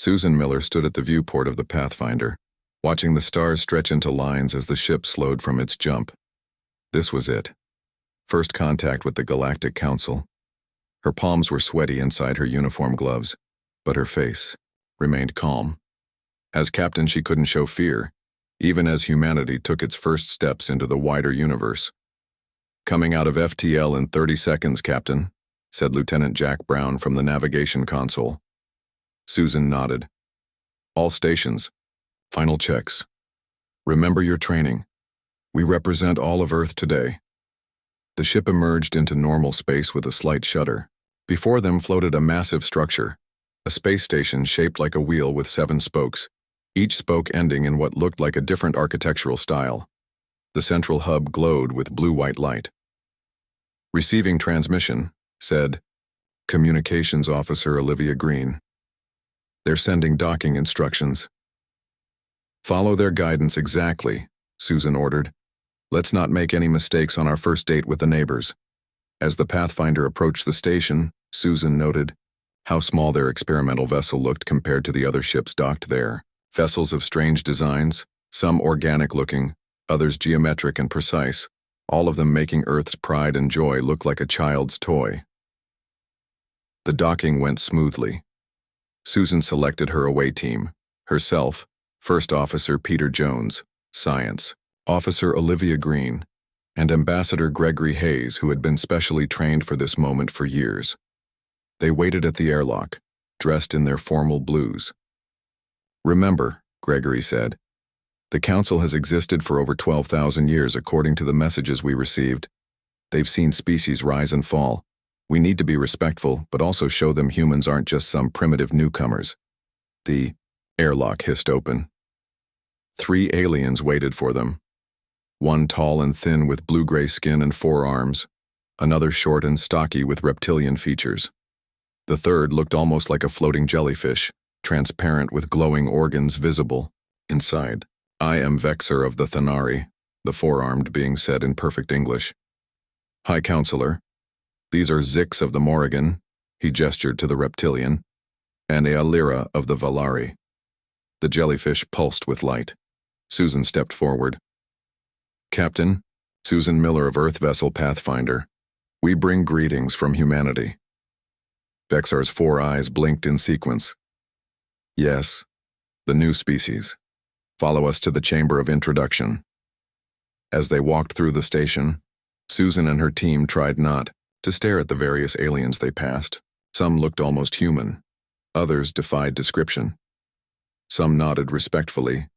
Susan Miller stood at the viewport of the Pathfinder, watching the stars stretch into lines as the ship slowed from its jump. This was it. First contact with the Galactic Council. Her palms were sweaty inside her uniform gloves, but her face remained calm. As captain, she couldn't show fear, even as humanity took its first steps into the wider universe. "Coming out of FTL in 30 seconds, Captain," said Lieutenant Jack Brown from the navigation console. Susan nodded. "All stations. Final checks. Remember your training. We represent all of Earth today." The ship emerged into normal space with a slight shudder. Before them floated a massive structure, a space station shaped like a wheel with 7 spokes, each spoke ending in what looked like a different architectural style. The central hub glowed with blue-white light. "Receiving transmission," said Communications Officer Olivia Green. "They're sending docking instructions." "Follow their guidance exactly," Susan ordered. "Let's not make any mistakes on our first date with the neighbors." As the Pathfinder approached the station, Susan noted how small their experimental vessel looked compared to the other ships docked there. Vessels of strange designs, some organic-looking, others geometric and precise, all of them making Earth's pride and joy look like a child's toy. The docking went smoothly. Susan selected her away team, herself, First Officer Peter Jones, Science, Officer Olivia Green, and Ambassador Gregory Hayes, who had been specially trained for this moment for years. They waited at the airlock, dressed in their formal blues. "Remember," Gregory said, "the Council has existed for over 12,000 years according to the messages we received. They've seen species rise and fall. We need to be respectful, but also show them humans aren't just some primitive newcomers." The airlock hissed open. 3 aliens waited for them. One tall and thin with blue-gray skin and 4 arms, another short and stocky with reptilian features. The third looked almost like a floating jellyfish, transparent with glowing organs visible inside. "I am Vexor of the Thanari," the 4-armed being said in perfect English. "High Counselor, these are Zix of the Morrigan," he gestured to the reptilian, "and Ealira of the Valari." The jellyfish pulsed with light. Susan stepped forward. "Captain, Susan Miller of Earth Vessel Pathfinder, we bring greetings from humanity." Vexar's 4 eyes blinked in sequence. "Yes, the new species. Follow us to the chamber of introduction." As they walked through the station, Susan and her team tried not to stare at the various aliens they passed. Some looked almost human. Others defied description. Some nodded respectfully,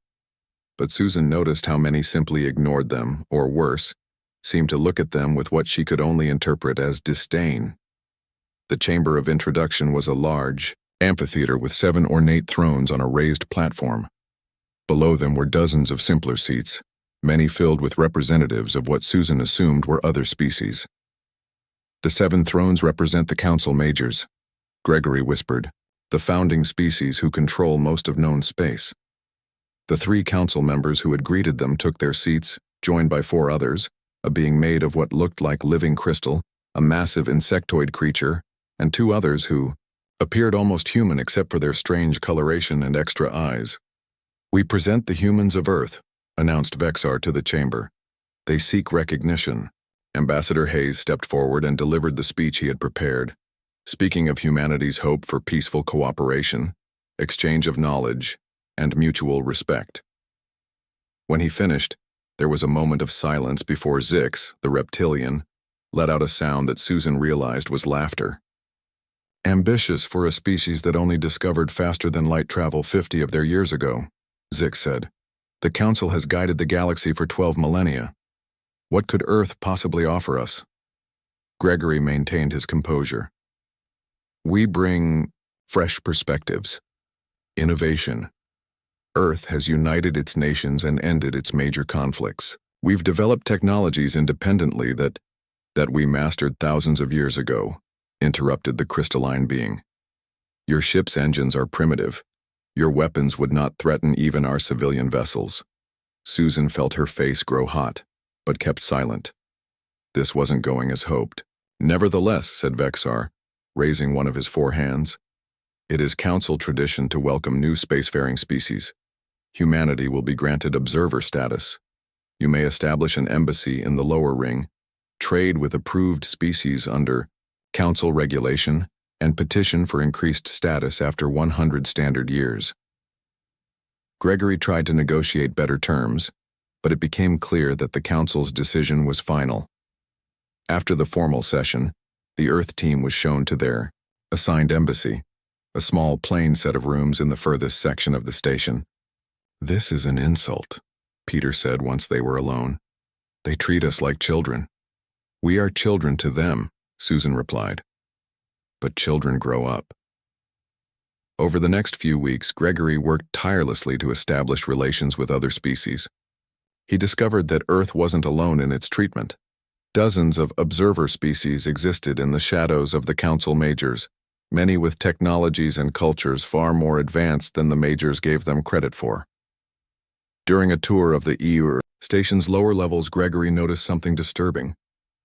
but Susan noticed how many simply ignored them, or worse, seemed to look at them with what she could only interpret as disdain. The chamber of introduction was a large amphitheater with 7 ornate thrones on a raised platform. Below them were dozens of simpler seats, many filled with representatives of what Susan assumed were other species. "The 7 thrones represent the Council Majors," Gregory whispered, "the founding species who control most of known space." The 3 council members who had greeted them took their seats, joined by 4 others, a being made of what looked like living crystal, a massive insectoid creature, and 2 others who appeared almost human except for their strange coloration and extra eyes. "We present the humans of Earth," announced Vexar to the chamber. "They seek recognition." Ambassador Hayes stepped forward and delivered the speech he had prepared, speaking of humanity's hope for peaceful cooperation, exchange of knowledge, and mutual respect. When he finished, there was a moment of silence before Zix, the reptilian, let out a sound that Susan realized was laughter. "Ambitious for a species that only discovered faster than light travel 50 of their years ago," Zix said. "The Council has guided the galaxy for 12 millennia. What could Earth possibly offer us?" Gregory maintained his composure. "We bring fresh perspectives, innovation. Earth has united its nations and ended its major conflicts. We've developed technologies independently that we mastered thousands of years ago," interrupted the crystalline being. "Your ship's engines are primitive. Your weapons would not threaten even our civilian vessels." Susan felt her face grow hot, but kept silent. This wasn't going as hoped. "Nevertheless," said Vexar, raising one of his 4 hands, It is council tradition to welcome new spacefaring species. Humanity will be granted observer status. You may establish an embassy in the lower ring, trade with approved species under council regulation, and petition for increased status after 100 standard years. Gregory tried to negotiate better terms, but it became clear that the council's decision was final. After the formal session, the Earth team was shown to their assigned embassy, a small plain set of rooms in the furthest section of the station. "This is an insult," Peter said once they were alone. "They treat us like children." "We are children to them," Susan replied. "But children grow up." Over the next few weeks, Gregory worked tirelessly to establish relations with other species. He discovered that Earth wasn't alone in its treatment. Dozens of observer species existed in the shadows of the council majors, many with technologies and cultures far more advanced than the majors gave them credit for. During a tour of the EU station's lower levels, Gregory noticed something disturbing.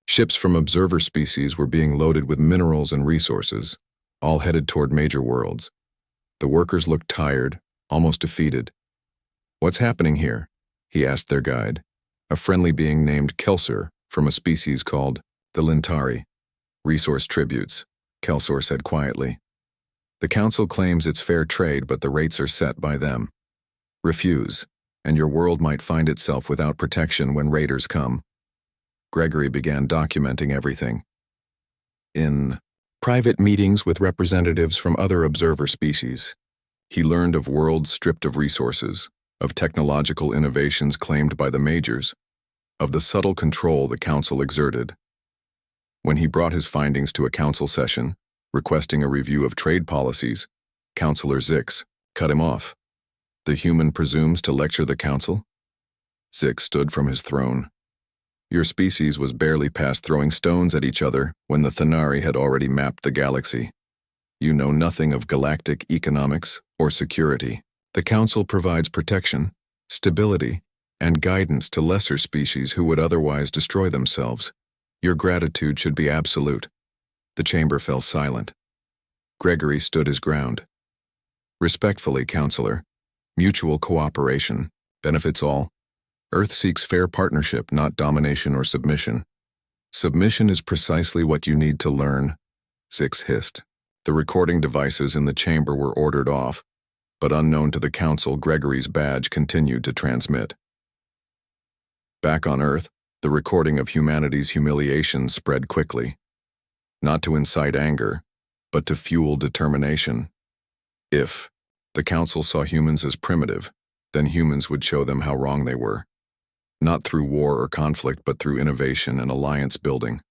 Ships from observer species were being loaded with minerals and resources, all headed toward major worlds. The workers looked tired, almost defeated. "What's happening here?" he asked their guide, a friendly being named Kelser from a species called the Lintari. "Resource tributes," Kelser said quietly. "The council claims it's fair trade, but the rates are set by them. Refuse, and your world might find itself without protection when raiders come." Gregory began documenting everything. In private meetings with representatives from other observer species, he learned of worlds stripped of resources, of technological innovations claimed by the majors, of the subtle control the council exerted. When he brought his findings to a council session, requesting a review of trade policies, Councillor Zix cut him off. "The human presumes to lecture the council?" Zix stood from his throne. "Your species was barely past throwing stones at each other when the Thanari had already mapped the galaxy. You know nothing of galactic economics or security. The council provides protection, stability, and guidance to lesser species who would otherwise destroy themselves. Your gratitude should be absolute." The chamber fell silent. Gregory stood his ground. "Respectfully, Counselor, mutual cooperation benefits all. Earth seeks fair partnership, not domination or submission." "Submission is precisely what you need to learn," Zix hissed. The recording devices in the chamber were ordered off, but unknown to the council, Gregory's badge continued to transmit. Back on Earth, the recording of humanity's humiliation spread quickly. Not to incite anger, but to fuel determination. If the council saw humans as primitive, then humans would show them how wrong they were. Not through war or conflict, but through innovation and alliance building.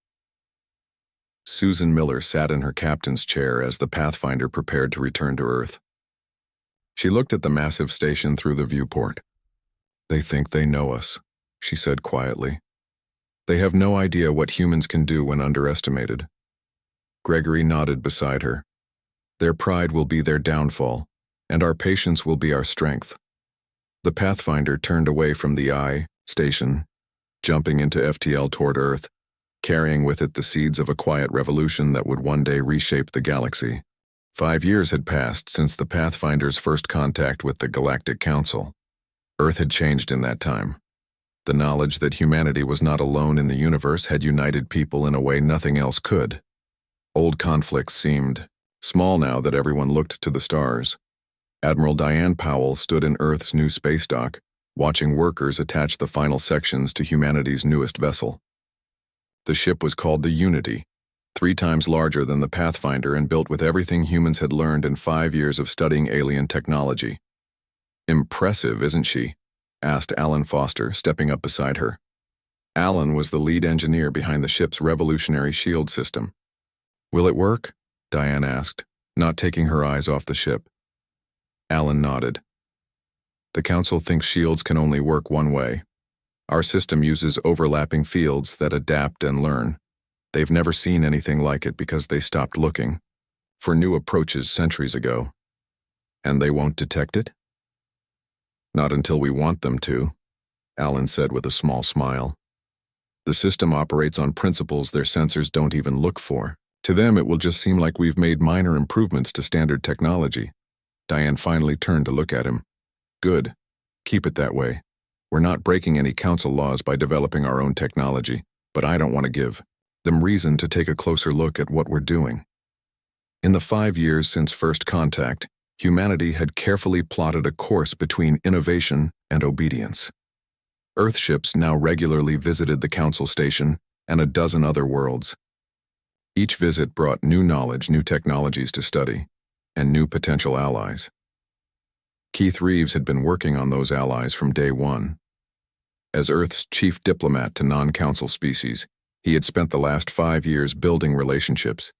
Susan Miller sat in her captain's chair as the Pathfinder prepared to return to Earth. She looked at the massive station through the viewport. "They think they know us," she said quietly. "They have no idea what humans can do when underestimated." Gregory nodded beside her. "Their pride will be their downfall, and our patience will be our strength." The Pathfinder turned away from the I station, jumping into FTL toward Earth, carrying with it the seeds of a quiet revolution that would one day reshape the galaxy. 5 years had passed since the Pathfinder's first contact with the Galactic Council. Earth had changed in that time. The knowledge that humanity was not alone in the universe had united people in a way nothing else could. Old conflicts seemed small now that everyone looked to the stars. Admiral Diane Powell stood in Earth's new space dock, watching workers attach the final sections to humanity's newest vessel. The ship was called the Unity, 3 times larger than the Pathfinder and built with everything humans had learned in 5 years of studying alien technology. "Impressive, isn't she?" asked Alan Foster, stepping up beside her. Alan was the lead engineer behind the ship's revolutionary shield system. "Will it work?" Diane asked, not taking her eyes off the ship. Alan nodded. "The Council thinks shields can only work one way. Our system uses overlapping fields that adapt and learn. They've never seen anything like it because they stopped looking for new approaches centuries ago. And they won't detect it?" "Not until we want them to," Alan said with a small smile. "The system operates on principles their sensors don't even look for." To them, it will just seem like we've made minor improvements to standard technology. Diane finally turned to look at him. Good. Keep it that way. We're not breaking any council laws by developing our own technology, but I don't want to give them reason to take a closer look at what we're doing. In the 5 years since first contact, humanity had carefully plotted a course between innovation and obedience. Earth ships now regularly visited the Council Station and a dozen other worlds. Each visit brought new knowledge, new technologies to study, and new potential allies. Keith Reeves had been working on those allies from day one. As Earth's chief diplomat to non-Council species, he had spent the last 5 years building relationships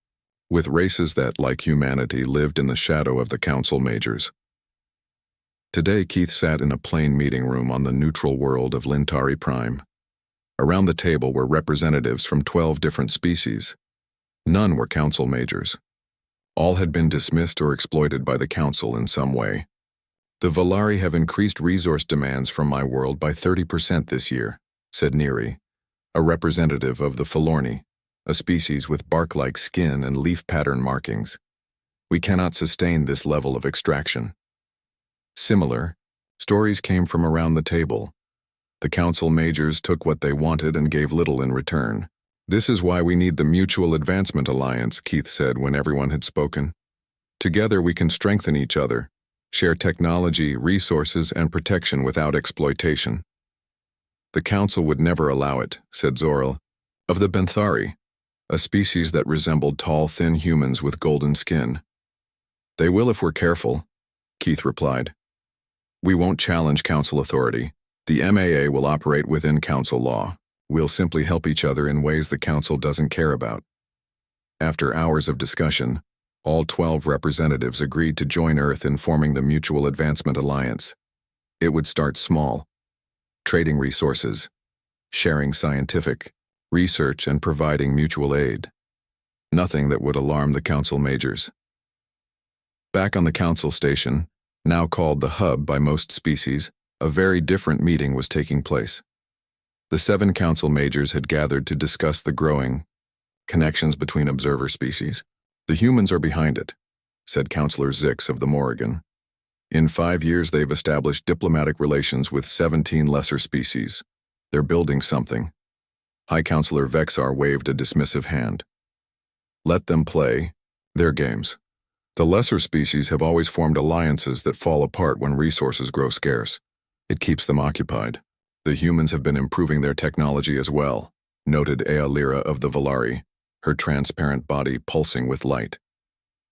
with races that, like humanity, lived in the shadow of the Council majors. Today, Keith sat in a plain meeting room on the neutral world of Lintari Prime. Around the table were representatives from 12 different species. None were Council majors. All had been dismissed or exploited by the Council in some way. The Valari have increased resource demands from my world by 30% this year, said Neri, a representative of the Falorni, a species with bark-like skin and leaf pattern markings. We cannot sustain this level of extraction. Similar stories came from around the table. The Council majors took what they wanted and gave little in return. This is why we need the Mutual Advancement Alliance, Keith said when everyone had spoken. Together we can strengthen each other, share technology, resources, and protection without exploitation. The Council would never allow it, said Zoral, of the Benthari, a species that resembled tall, thin humans with golden skin. They will if we're careful, Keith replied. We won't challenge Council authority. The MAA will operate within Council law. We'll simply help each other in ways the Council doesn't care about. After hours of discussion, all 12 representatives agreed to join Earth in forming the Mutual Advancement Alliance. It would start small, trading resources, sharing scientific research, and providing mutual aid. Nothing that would alarm the Council majors. Back on the Council Station, now called the Hub by most species, a very different meeting was taking place. The 7 Council majors had gathered to discuss the growing connections between observer species. The humans are behind it, said Councillor Zix of the Morrigan. In 5 years they've established diplomatic relations with 17 lesser species. They're building something. High Councillor Vexar waved a dismissive hand. Let them play their games. The lesser species have always formed alliances that fall apart when resources grow scarce. It keeps them occupied. The humans have been improving their technology as well, noted Ealira of the Valari, her transparent body pulsing with light.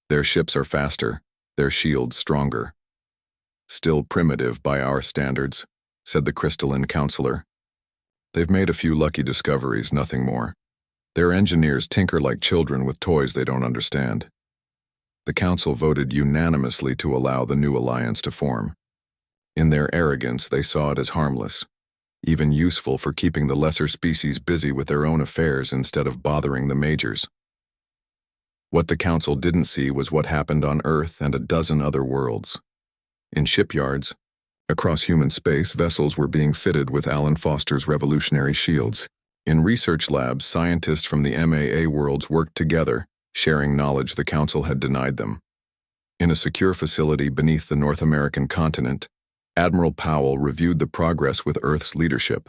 Their ships are faster, their shields stronger. Still primitive by our standards, said the crystalline counselor. They've made a few lucky discoveries, nothing more. Their engineers tinker like children with toys they don't understand. The Council voted unanimously to allow the new alliance to form. In their arrogance, they saw it as harmless, even useful for keeping the lesser species busy with their own affairs instead of bothering the majors. What the Council didn't see was what happened on Earth and a dozen other worlds. In shipyards, across human space, vessels were being fitted with Alan Foster's revolutionary shields. In research labs, scientists from the MAA worlds worked together, sharing knowledge the Council had denied them. In a secure facility beneath the North American continent, Admiral Powell reviewed the progress with Earth's leadership.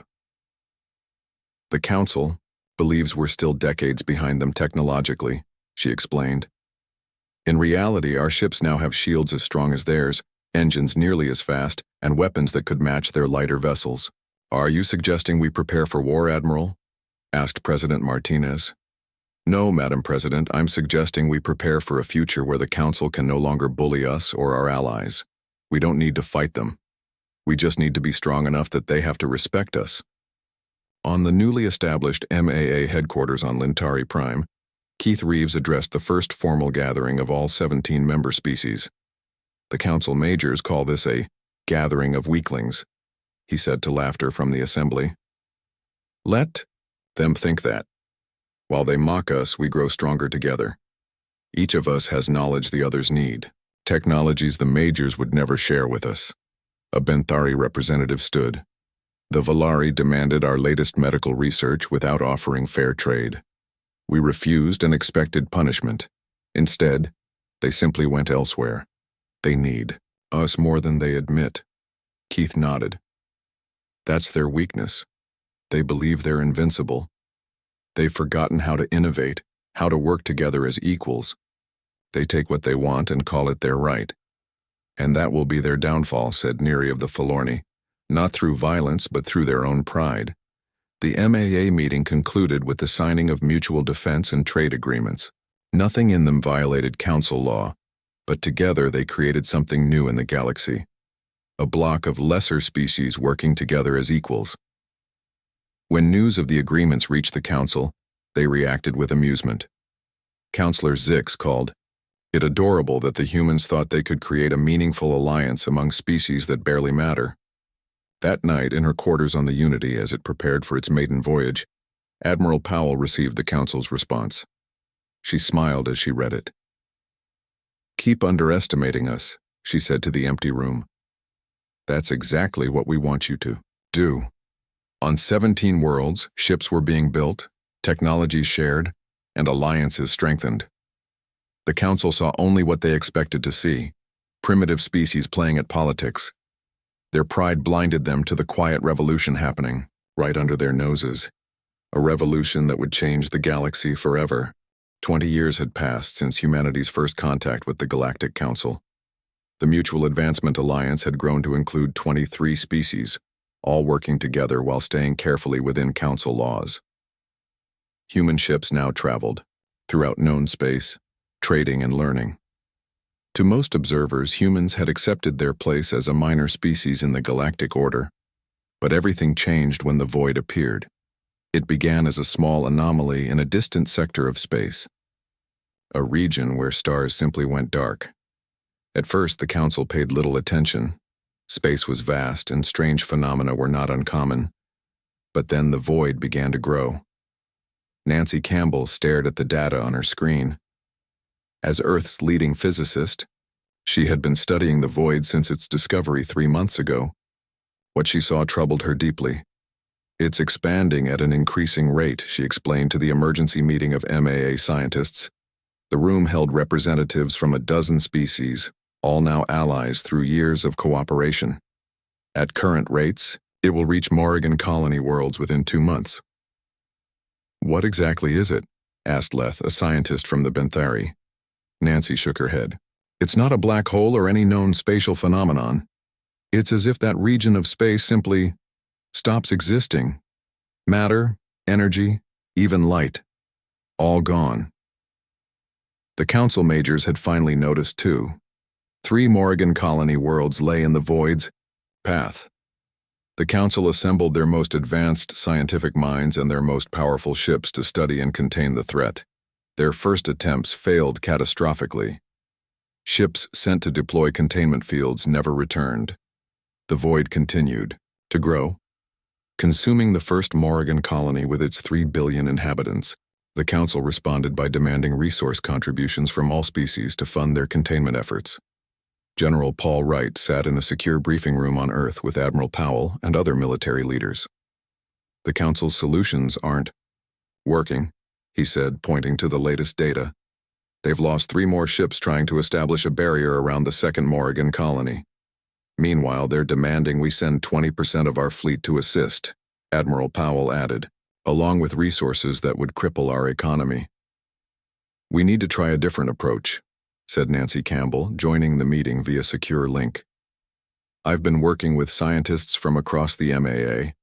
The Council believes we're still decades behind them technologically, she explained. In reality, our ships now have shields as strong as theirs, engines nearly as fast, and weapons that could match their lighter vessels. Are you suggesting we prepare for war, Admiral? Asked President Martinez. No, Madam President, I'm suggesting we prepare for a future where the Council can no longer bully us or our allies. We don't need to fight them. We just need to be strong enough that they have to respect us. On the newly established MAA headquarters on Lintari Prime, Keith Reeves addressed the first formal gathering of all 17 member species. The Council majors call this a gathering of weaklings, he said to laughter from the assembly. Let them think that. While they mock us, we grow stronger together. Each of us has knowledge the others need, technologies the majors would never share with us. A Benthari representative stood. The Valari demanded our latest medical research without offering fair trade. We refused and expected punishment. Instead, they simply went elsewhere. They need us more than they admit. Keith nodded. That's their weakness. They believe they're invincible. They've forgotten how to innovate, how to work together as equals. They take what they want and call it their right. And that will be their downfall, said Neri of the Forlorni, not through violence but through their own pride. The MAA meeting concluded with the signing of mutual defense and trade agreements. Nothing in them violated council law, but together they created something new in the galaxy. A block of lesser species working together as equals. When news of the agreements reached the council, they reacted with amusement. Councillor Zix called it adorable that the humans thought they could create a meaningful alliance among species that barely matter. That night, in her quarters on the Unity as it prepared for its maiden voyage, Admiral Powell received the council's response. She smiled as she read it. "Keep underestimating us," she said to the empty room. "That's exactly what we want you to do." On 17 worlds, ships were being built, technologies shared, and alliances strengthened. The council saw only what they expected to see, primitive species playing at politics. Their pride blinded them to the quiet revolution happening, right under their noses. A revolution that would change the galaxy forever. 20 years had passed since humanity's first contact with the Galactic Council. The Mutual Advancement Alliance had grown to include 23 species, all working together while staying carefully within Council laws. Human ships now traveled, throughout known space, trading and learning. To most observers, humans had accepted their place as a minor species in the galactic order, but everything changed when the void appeared. It began as a small anomaly in a distant sector of space, a region where stars simply went dark. At first, the council paid little attention. Space was vast and strange phenomena were not uncommon. But then the void began to grow. Nancy Campbell stared at the data on her screen. As Earth's leading physicist, she had been studying the void since its discovery 3 months ago. What she saw troubled her deeply. "It's expanding at an increasing rate," she explained to the emergency meeting of MAA scientists. The room held representatives from a dozen species, all now allies through years of cooperation. At current rates, it will reach Morrigan colony worlds within 2 months. "What exactly is it?" asked Leth, a scientist from the Benthari. Nancy shook her head. "It's not a black hole or any known spatial phenomenon. It's as if that region of space simply stops existing. Matter, energy, even light. All gone." The council majors had finally noticed too. 3 Morrigan colony worlds lay in the void's path. The council assembled their most advanced scientific minds and their most powerful ships to study and contain the threat. Their first attempts failed catastrophically. Ships sent to deploy containment fields never returned. The void continued to grow, consuming the first Morrigan colony with its 3 billion inhabitants. The council responded by demanding resource contributions from all species to fund their containment efforts. General Paul Wright sat in a secure briefing room on Earth with Admiral Powell and other military leaders. "The council's solutions aren't working," he said, pointing to the latest data. "They've lost 3 more ships trying to establish a barrier around the second Morrigan colony. Meanwhile, they're demanding we send 20% of our fleet to assist," Admiral Powell added, "along with resources that would cripple our economy." "We need to try a different approach," said Nancy Campbell, joining the meeting via secure link. "I've been working with scientists from across the MAA.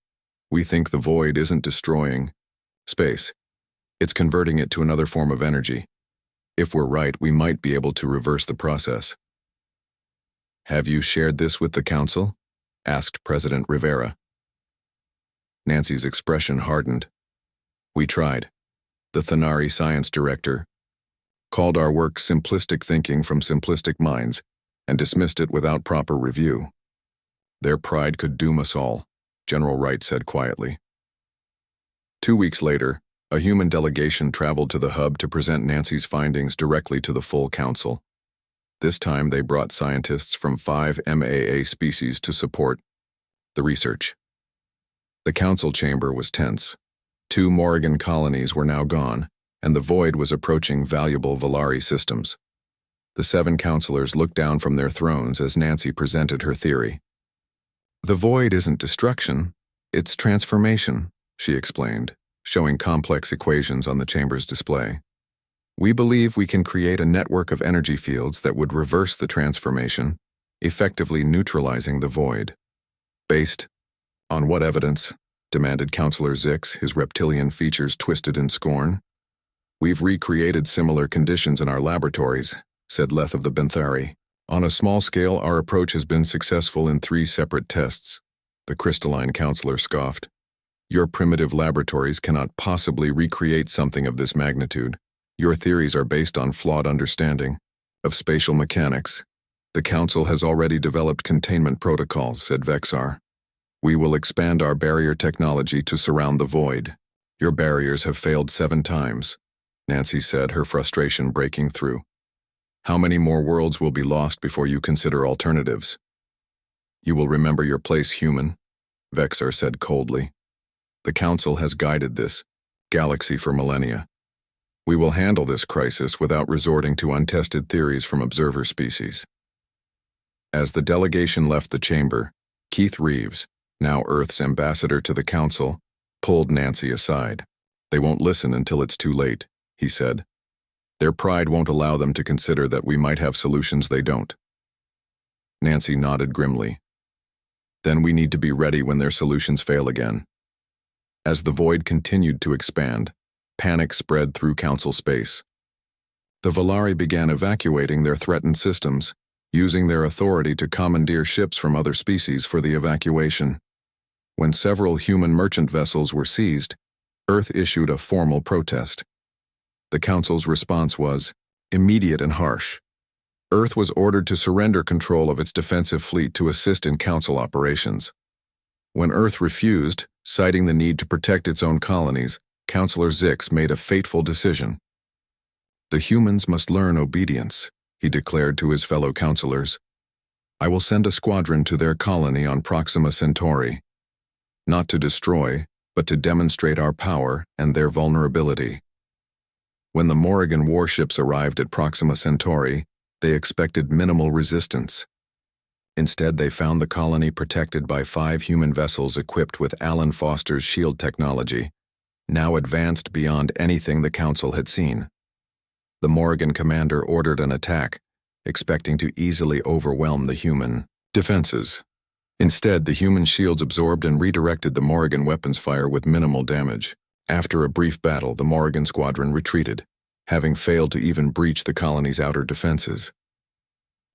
We think the void isn't destroying space. It's converting it to another form of energy. If we're right, we might be able to reverse the process." "Have you shared this with the council?" asked President Rivera. Nancy's expression hardened. "We tried. The Thanari science director called our work simplistic thinking from simplistic minds and dismissed it without proper review. Their pride could doom us all," General Wright said quietly. 2 weeks later, a human delegation traveled to the hub to present Nancy's findings directly to the full council. This time they brought scientists from 5 MAA species to support the research. The council chamber was tense. 2 Morrigan colonies were now gone, and the void was approaching valuable Valari systems. The 7 counselors looked down from their thrones as Nancy presented her theory. The void isn't destruction, it's transformation, she explained, showing complex equations on the chamber's display. We believe we can create a network of energy fields that would reverse the transformation, effectively neutralizing the void. Based on what evidence? Demanded Counselor Zix, his reptilian features twisted in scorn. We've recreated similar conditions in our laboratories, said Leth of the Benthari. On a small scale, our approach has been successful in 3 separate tests. The crystalline counselor scoffed. Your primitive laboratories cannot possibly recreate something of this magnitude. Your theories are based on flawed understanding of spatial mechanics. The Council has already developed containment protocols, said Vexar. We will expand our barrier technology to surround the void. Your barriers have failed 7 times, Nancy said, her frustration breaking through. How many more worlds will be lost before you consider alternatives? You will remember your place, human, Vexar said coldly. The Council has guided this galaxy for millennia. We will handle this crisis without resorting to untested theories from observer species. As the delegation left the chamber, Keith Reeves, now Earth's ambassador to the Council, pulled Nancy aside. They won't listen until it's too late, he said. Their pride won't allow them to consider that we might have solutions they don't. Nancy nodded grimly. Then we need to be ready when their solutions fail again. As the void continued to expand, panic spread through Council space. The Valari began evacuating their threatened systems, using their authority to commandeer ships from other species for the evacuation. When several human merchant vessels were seized, Earth issued a formal protest. The Council's response was immediate and harsh. Earth was ordered to surrender control of its defensive fleet to assist in Council operations. When Earth refused, citing the need to protect its own colonies, Counselor Zix made a fateful decision. The humans must learn obedience, he declared to his fellow counselors. I will send a squadron to their colony on Proxima Centauri, not to destroy, but to demonstrate our power and their vulnerability. When the Morrigan warships arrived at Proxima Centauri, they expected minimal resistance. Instead, they found the colony protected by 5 human vessels equipped with Alan Foster's shield technology, now advanced beyond anything the Council had seen. The Morrigan commander ordered an attack, expecting to easily overwhelm the human defenses. Instead, the human shields absorbed and redirected the Morrigan weapons fire with minimal damage. After a brief battle, the Morrigan squadron retreated, having failed to even breach the colony's outer defenses.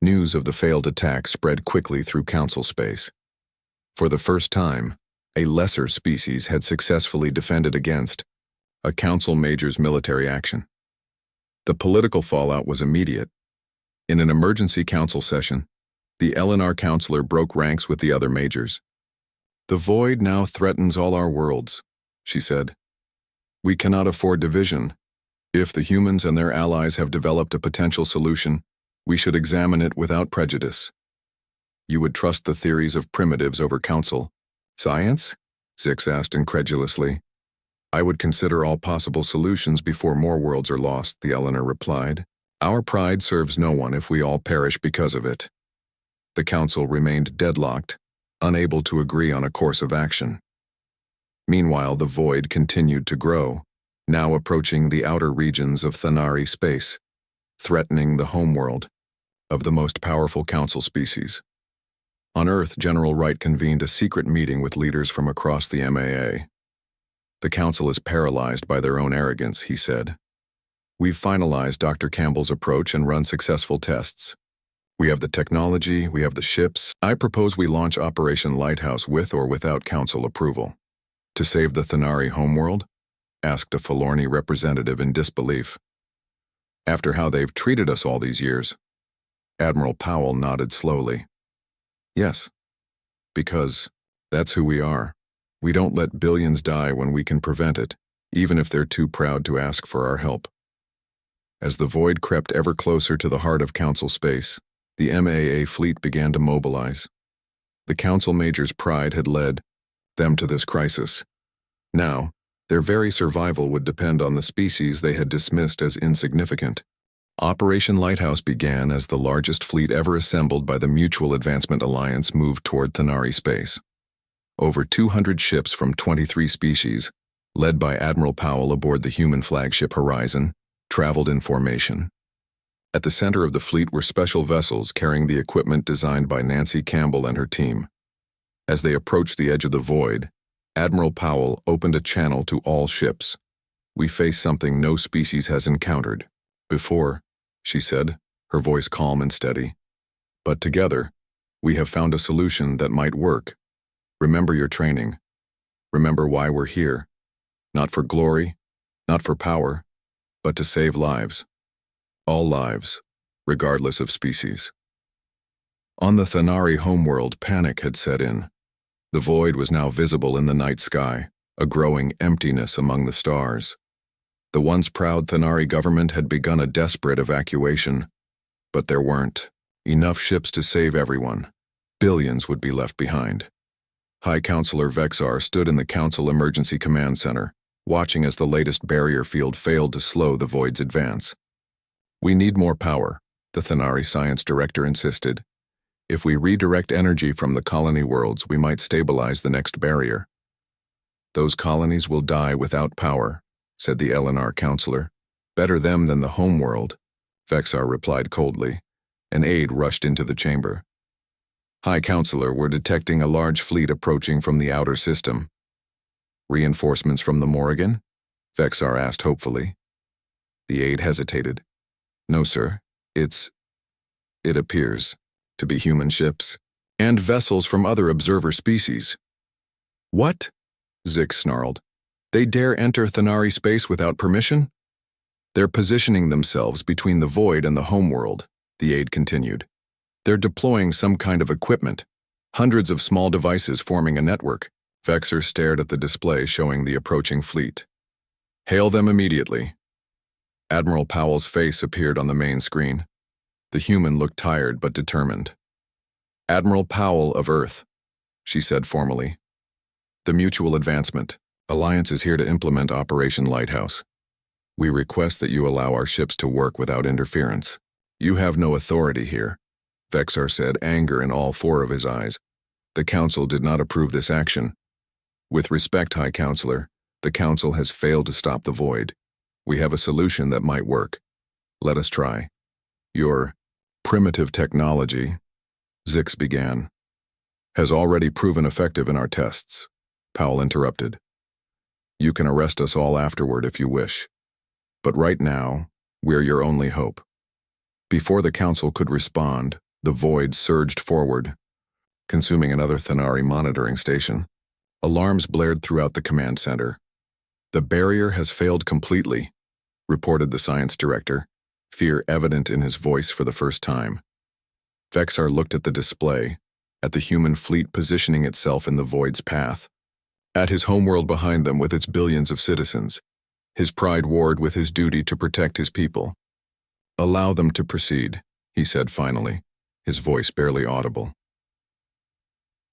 News of the failed attack spread quickly through Council space. For the first time, a lesser species had successfully defended against a Council major's military action. The political fallout was immediate. In an emergency Council session, the LNR counselor broke ranks with the other majors. The void now threatens all our worlds, she said. We cannot afford division. If the humans and their allies have developed a potential solution, we should examine it without prejudice. You would trust the theories of primitives over Council. Science? Zix asked incredulously. I would consider all possible solutions before more worlds are lost, the Eleanor replied. Our pride serves no one if we all perish because of it. The Council remained deadlocked, unable to agree on a course of action. Meanwhile, the void continued to grow, now approaching the outer regions of Thanari space, threatening the homeworld of the most powerful Council species. On Earth, General Wright convened a secret meeting with leaders from across the MAA. The Council is paralyzed by their own arrogance, he said. We've finalized Dr. Campbell's approach and run successful tests. We have the technology, we have the ships. I propose we launch Operation Lighthouse with or without Council approval. To save the Thanari homeworld? Asked a Falorni representative in disbelief. After how they've treated us all these years. Admiral Powell nodded slowly. Yes, because that's who we are. We don't let billions die when we can prevent it, even if they're too proud to ask for our help. As the void crept ever closer to the heart of Council space, the MAA fleet began to mobilize. The Council major's pride had led them to this crisis. Now, Their very survival would depend on the species they had dismissed as insignificant. Operation Lighthouse began as the largest fleet ever assembled by the Mutual Advancement Alliance moved toward Thanari space. Over 200 ships from 23 species, led by Admiral Powell aboard the human flagship Horizon, traveled in formation. At the center of the fleet were special vessels carrying the equipment designed by Nancy Campbell and her team. As they approached the edge of the void, Admiral Powell opened a channel to all ships. "We face something no species has encountered before," she said, her voice calm and steady. "But together, we have found a solution that might work. Remember your training. Remember why we're here. Not for glory, not for power, but to save lives. All lives, regardless of species." On the Thanari homeworld, panic had set in. The void was now visible in the night sky, a growing emptiness among the stars. The once proud Thanari government had begun a desperate evacuation, but there weren't enough ships to save everyone. Billions would be left behind. High Counselor Vexar stood in the Council Emergency Command Center, watching as the latest barrier field failed to slow the void's advance. "We need more power," the Thanari Science Director insisted. "If we redirect energy from the colony worlds, we might stabilize the next barrier." "Those colonies will die without power," said the LNR counselor. "Better them than the homeworld," Vexar replied coldly. An aide rushed into the chamber. "High Counselor, we're detecting a large fleet approaching from the outer system." "Reinforcements from the Morrigan?" Vexar asked hopefully. The aide hesitated. "No, sir. It appears to be human ships and vessels from other observer species." "What?" Zix snarled. "They dare enter Thanari space without permission?" "They're positioning themselves between the void and the homeworld," the aide continued. "They're deploying some kind of equipment, hundreds of small devices forming a network." Vexar stared at the display showing the approaching fleet. "Hail them immediately." Admiral Powell's face appeared on the main screen. The human looked tired but determined. "Admiral Powell of Earth," she said formally. "The Mutual Advancement Alliance is here to implement Operation Lighthouse. We request that you allow our ships to work without interference." "You have no authority here," Vexar said, anger in all four of his eyes. "The Council did not approve this action. With respect, High Counselor, the Council has failed to stop the void. We have a solution that might work. Let us try." "Your primitive technology," Zix began, "has already proven effective in our tests," Powell interrupted. "You can arrest us all afterward if you wish. But right now, we're your only hope." Before the Council could respond, the void surged forward, consuming another Thanari monitoring station. Alarms blared throughout the command center. "The barrier has failed completely," reported the science director, fear evident in his voice for the first time. Vexar looked at the display, at the human fleet positioning itself in the void's path, at his homeworld behind them with its billions of citizens. His pride warred with his duty to protect his people. "Allow them to proceed," he said finally, his voice barely audible.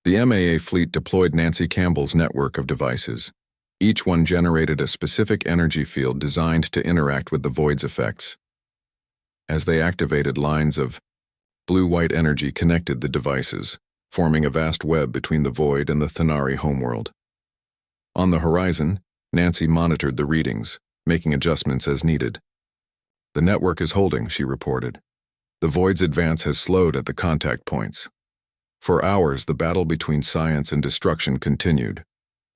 The MAA fleet deployed Nancy Campbell's network of devices. Each one generated a specific energy field designed to interact with the void's effects. As they activated, lines of blue-white energy connected the devices, forming a vast web between the void and the Thanari homeworld. On the horizon, Nancy monitored the readings, making adjustments as needed. "The network is holding," she reported. "The void's advance has slowed at the contact points." For hours, the battle between science and destruction continued.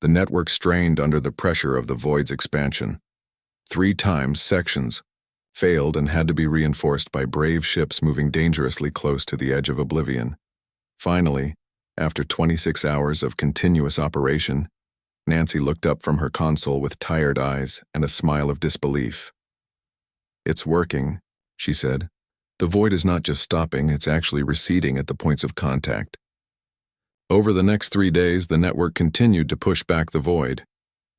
The network strained under the pressure of the void's expansion. 3 times, sections failed and had to be reinforced by brave ships moving dangerously close to the edge of oblivion. Finally, after 26 hours of continuous operation, Nancy looked up from her console with tired eyes and a smile of disbelief. "It's working," she said. "The void is not just stopping, it's actually receding at the points of contact." Over the next 3 days, the network continued to push back the void.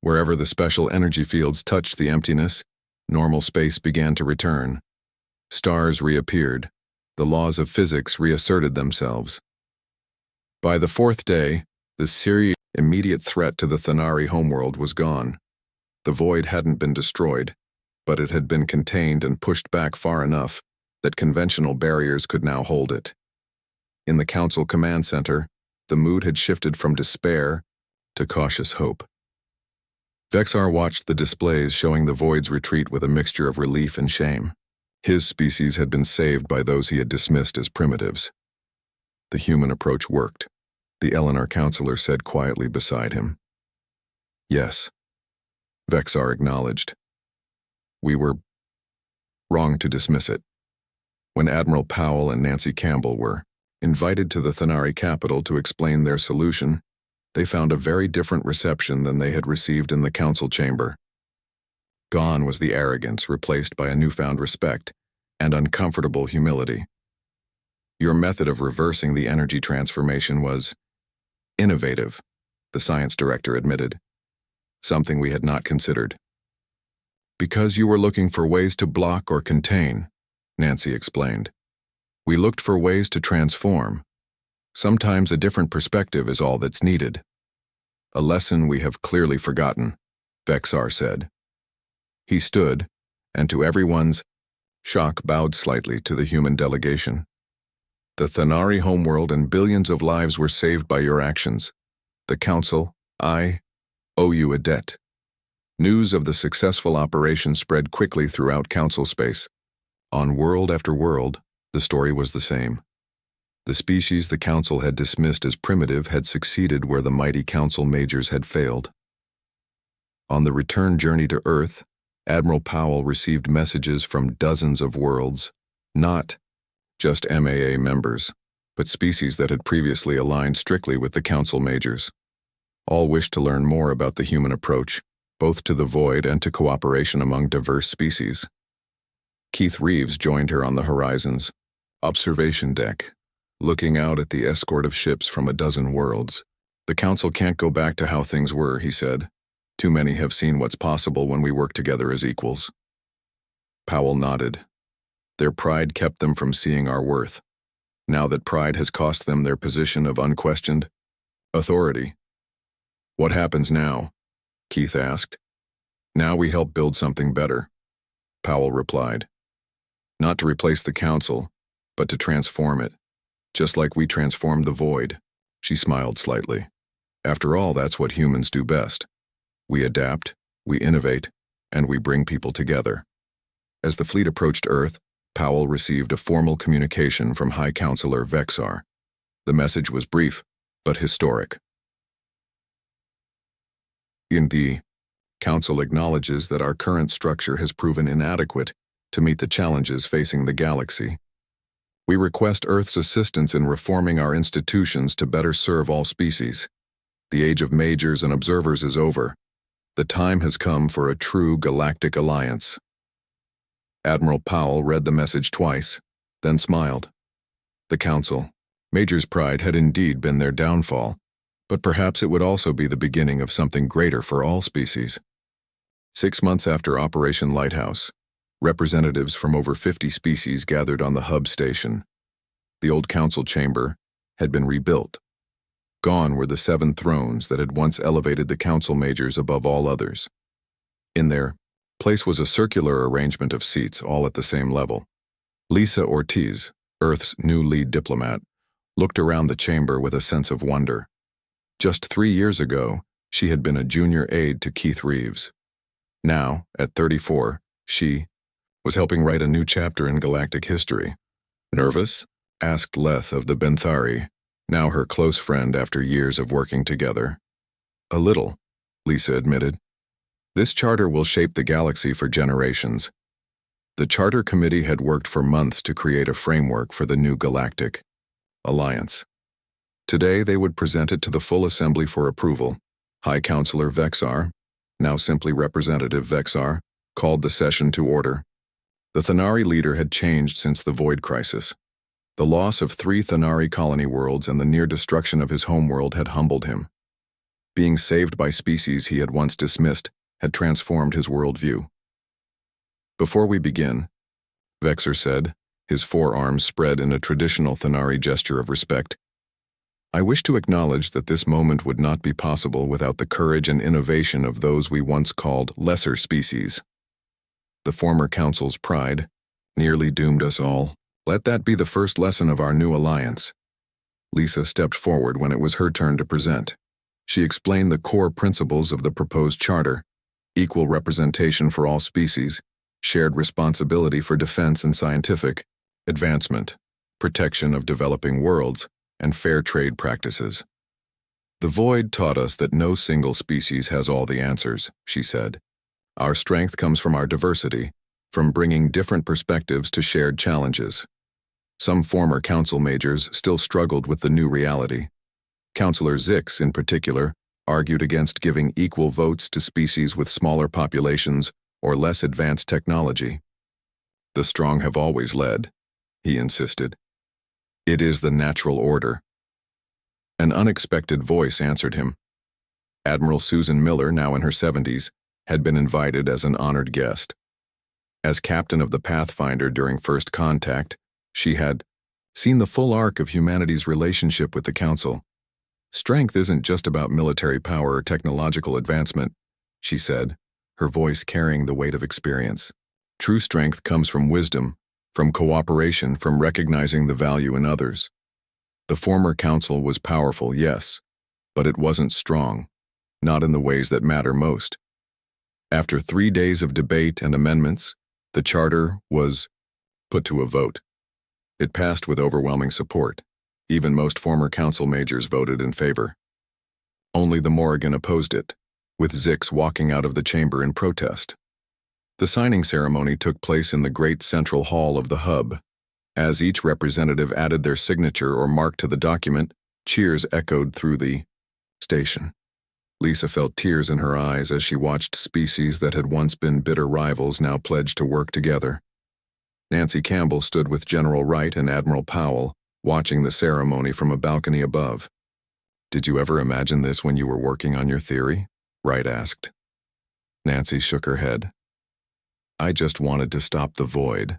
Wherever the special energy fields touched the emptiness, normal space began to return. Stars reappeared. The laws of physics reasserted themselves. By the 4th day, the serious immediate threat to the Thanari homeworld was gone. The void hadn't been destroyed, but it had been contained and pushed back far enough that conventional barriers could now hold it. In the Council Command Center, the mood had shifted from despair to cautious hope. Vexar watched the displays showing the void's retreat with a mixture of relief and shame. His species had been saved by those he had dismissed as primitives. The human approach worked, the Eleanor counselor said quietly beside him. Yes, Vexar acknowledged. We were wrong to dismiss it. When Admiral Powell and Nancy Campbell were invited to the Thanari capital to explain their solution, they found a very different reception than they had received in the council chamber. Gone was the arrogance, replaced by a newfound respect and uncomfortable humility. Your method of reversing the energy transformation was innovative, the science director admitted. Something we had not considered. Because you were looking for ways to block or contain, Nancy explained. We looked for ways to transform. Sometimes a different perspective is all that's needed. A lesson we have clearly forgotten, Vexar said. He stood, and to everyone's shock bowed slightly to the human delegation. The Thanari homeworld and billions of lives were saved by your actions. The Council, I, owe you a debt. News of the successful operation spread quickly throughout Council space. On world after world, the story was the same. The species the Council had dismissed as primitive had succeeded where the mighty Council majors had failed. On the return journey to Earth, Admiral Powell received messages from dozens of worlds, not just MAA members, but species that had previously aligned strictly with the Council majors. All wished to learn more about the human approach, both to the void and to cooperation among diverse species. Keith Reeves joined her on the horizon's observation deck, looking out at the escort of ships from a dozen worlds. The Council can't go back to how things were, he said. Too many have seen what's possible when we work together as equals. Powell nodded. Their pride kept them from seeing our worth. Now that pride has cost them their position of unquestioned authority. What happens now? Keith asked. Now we help build something better, Powell replied. Not to replace the Council, but to transform it. Just like we transformed the void, she smiled slightly. After all, that's what humans do best. We adapt, we innovate, and we bring people together. As the fleet approached Earth, Powell received a formal communication from High Counselor Vexar. The message was brief, but historic. In the Council acknowledges that our current structure has proven inadequate to meet the challenges facing the galaxy. We request Earth's assistance in reforming our institutions to better serve all species. The age of majors and observers is over. The time has come for a true galactic alliance. Admiral Powell read the message twice, then smiled. The Council, Major's pride had indeed been their downfall, but perhaps it would also be the beginning of something greater for all species. 6 months after Operation Lighthouse, representatives from over 50 species gathered on the hub station. The old council chamber had been rebuilt. Gone were the 7 thrones that had once elevated the council majors above all others. In their place was a circular arrangement of seats, all at the same level. Lisa Ortiz, Earth's new lead diplomat, looked around the chamber with a sense of wonder. Just 3 years ago, she had been a junior aide to Keith Reeves. Now, at 34, she was helping write a new chapter in galactic history. Nervous? Asked Leth of the Benthari, now her close friend after years of working together. A little, Lisa admitted. This charter will shape the galaxy for generations. The Charter Committee had worked for months to create a framework for the new galactic alliance. Today they would present it to the full assembly for approval. High Counselor Vexar, now simply Representative Vexar, called the session to order. The Thanari leader had changed since the Void Crisis. The loss of 3 Thanari colony worlds and the near destruction of his homeworld had humbled him. Being saved by species he had once dismissed had transformed his worldview. Before we begin, Vexar said, his forearms spread in a traditional Thanari gesture of respect, I wish to acknowledge that this moment would not be possible without the courage and innovation of those we once called lesser species. The former council's pride nearly doomed us all. Let that be the first lesson of our new alliance. Lisa stepped forward when it was her turn to present. She explained the core principles of the proposed charter: equal representation for all species, shared responsibility for defense and scientific advancement, protection of developing worlds, and fair trade practices. The Void taught us that no single species has all the answers, she said. Our strength comes from our diversity, from bringing different perspectives to shared challenges. Some former council majors still struggled with the new reality. Councillor Zix, in particular, argued against giving equal votes to species with smaller populations or less advanced technology. The strong have always led, he insisted. It is the natural order. An unexpected voice answered him. Admiral Susan Miller, now in her 70s, had been invited as an honored guest. As captain of the Pathfinder during first contact, she had seen the full arc of humanity's relationship with the Council. Strength isn't just about military power or technological advancement, she said, her voice carrying the weight of experience. True strength comes from wisdom, from cooperation, from recognizing the value in others. The former council was powerful, yes, but it wasn't strong, not in the ways that matter most. After 3 days of debate and amendments, the charter was put to a vote. It passed with overwhelming support. Even most former council majors voted in favor. Only the Morrigan opposed it, with Zix walking out of the chamber in protest. The signing ceremony took place in the great central hall of the hub. As each representative added their signature or mark to the document, cheers echoed through the station. Lisa felt tears in her eyes as she watched species that had once been bitter rivals now pledged to work together. Nancy Campbell stood with General Wright and Admiral Powell, watching the ceremony from a balcony above. "Did you ever imagine this when you were working on your theory?" Wright asked. Nancy shook her head. "I just wanted to stop the void.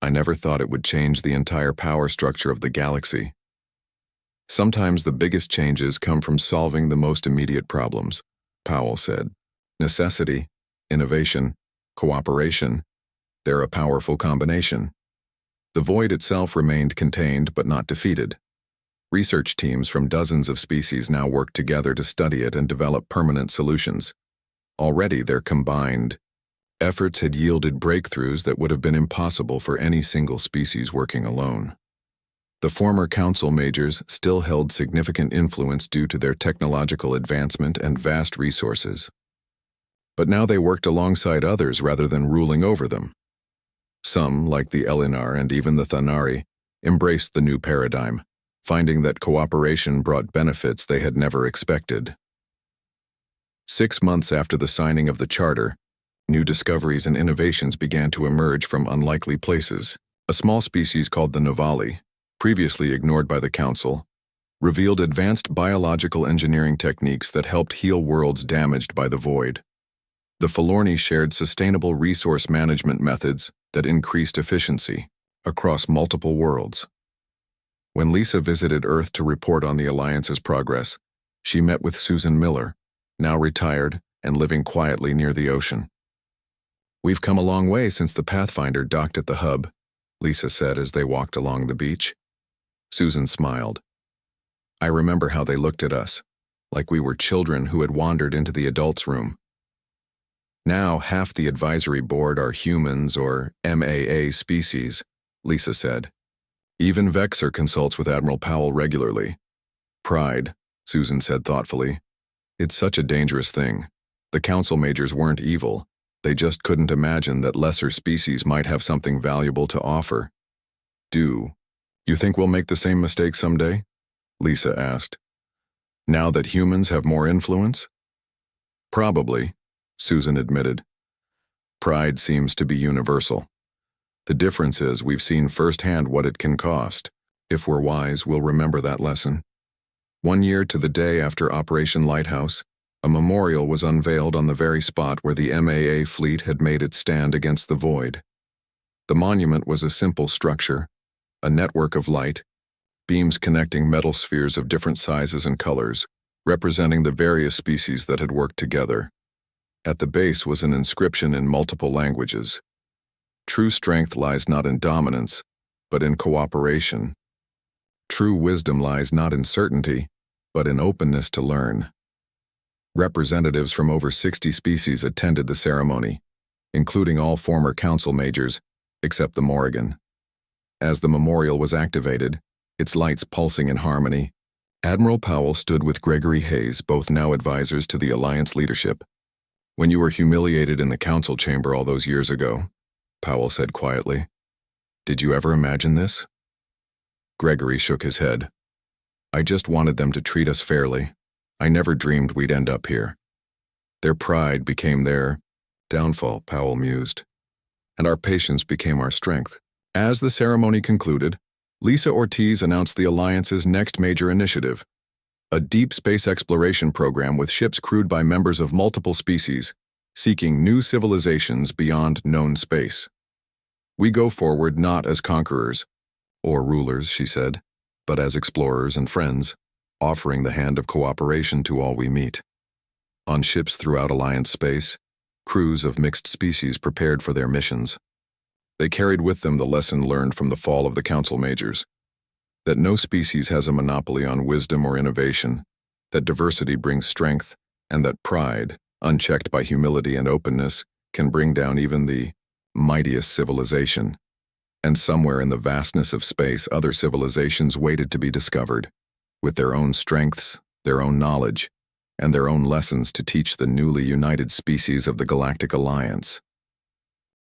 I never thought it would change the entire power structure of the galaxy." "Sometimes the biggest changes come from solving the most immediate problems," Powell said. "Necessity, innovation, cooperation, they're a powerful combination." The void itself remained contained but not defeated. Research teams from dozens of species now work together to study it and develop permanent solutions. Already their combined efforts had yielded breakthroughs that would have been impossible for any single species working alone. The former council majors still held significant influence due to their technological advancement and vast resources. But now they worked alongside others rather than ruling over them. Some, like the Elinar and even the Thanari, embraced the new paradigm, finding that cooperation brought benefits they had never expected. 6 months after the signing of the charter, new discoveries and innovations began to emerge from unlikely places. A small species called the Navali, previously ignored by the Council, revealed advanced biological engineering techniques that helped heal worlds damaged by the void. The Falorni shared sustainable resource management methods that increased efficiency across multiple worlds. When Lisa visited Earth to report on the Alliance's progress, she met with Susan Miller, now retired and living quietly near the ocean. "We've come a long way since the Pathfinder docked at the hub," Lisa said as they walked along the beach. Susan smiled. "I remember how they looked at us, like we were children who had wandered into the adults' room. Now half the advisory board are humans or MAA species," Lisa said. "Even Vexer consults with Admiral Powell regularly." "Pride," Susan said thoughtfully. "It's such a dangerous thing. The council majors weren't evil. They just couldn't imagine that lesser species might have something valuable to offer." "Do you think we'll make the same mistake someday?" Lisa asked. "Now that humans have more influence?" "Probably," Susan admitted. "Pride seems to be universal. The difference is we've seen firsthand what it can cost. If we're wise, we'll remember that lesson." 1 year to the day after Operation Lighthouse, a memorial was unveiled on the very spot where the MAA fleet had made its stand against the void. The monument was a simple structure, a network of light, beams connecting metal spheres of different sizes and colors, representing the various species that had worked together. At the base was an inscription in multiple languages. True strength lies not in dominance, but in cooperation. True wisdom lies not in certainty, but in openness to learn. Representatives from over 60 species attended the ceremony, including all former council majors, except the Morrigan. As the memorial was activated, its lights pulsing in harmony, Admiral Powell stood with Gregory Hayes, both now advisors to the Alliance leadership. "When you were humiliated in the council chamber all those years ago," Powell said quietly, "did you ever imagine this?" Gregory shook his head. "I just wanted them to treat us fairly. I never dreamed we'd end up here." "Their pride became their downfall," Powell mused, "and our patience became our strength." As the ceremony concluded, Lisa Ortiz announced the Alliance's next major initiative, a deep space exploration program with ships crewed by members of multiple species, seeking new civilizations beyond known space. "We go forward not as conquerors or rulers," she said, "but as explorers and friends, offering the hand of cooperation to all we meet." On ships throughout Alliance space, crews of mixed species prepared for their missions. They carried with them the lesson learned from the fall of the Council Majors, that no species has a monopoly on wisdom or innovation, that diversity brings strength, and that pride, unchecked by humility and openness, can bring down even the mightiest civilization. And somewhere in the vastness of space, other civilizations waited to be discovered, with their own strengths, their own knowledge, and their own lessons to teach the newly united species of the Galactic Alliance.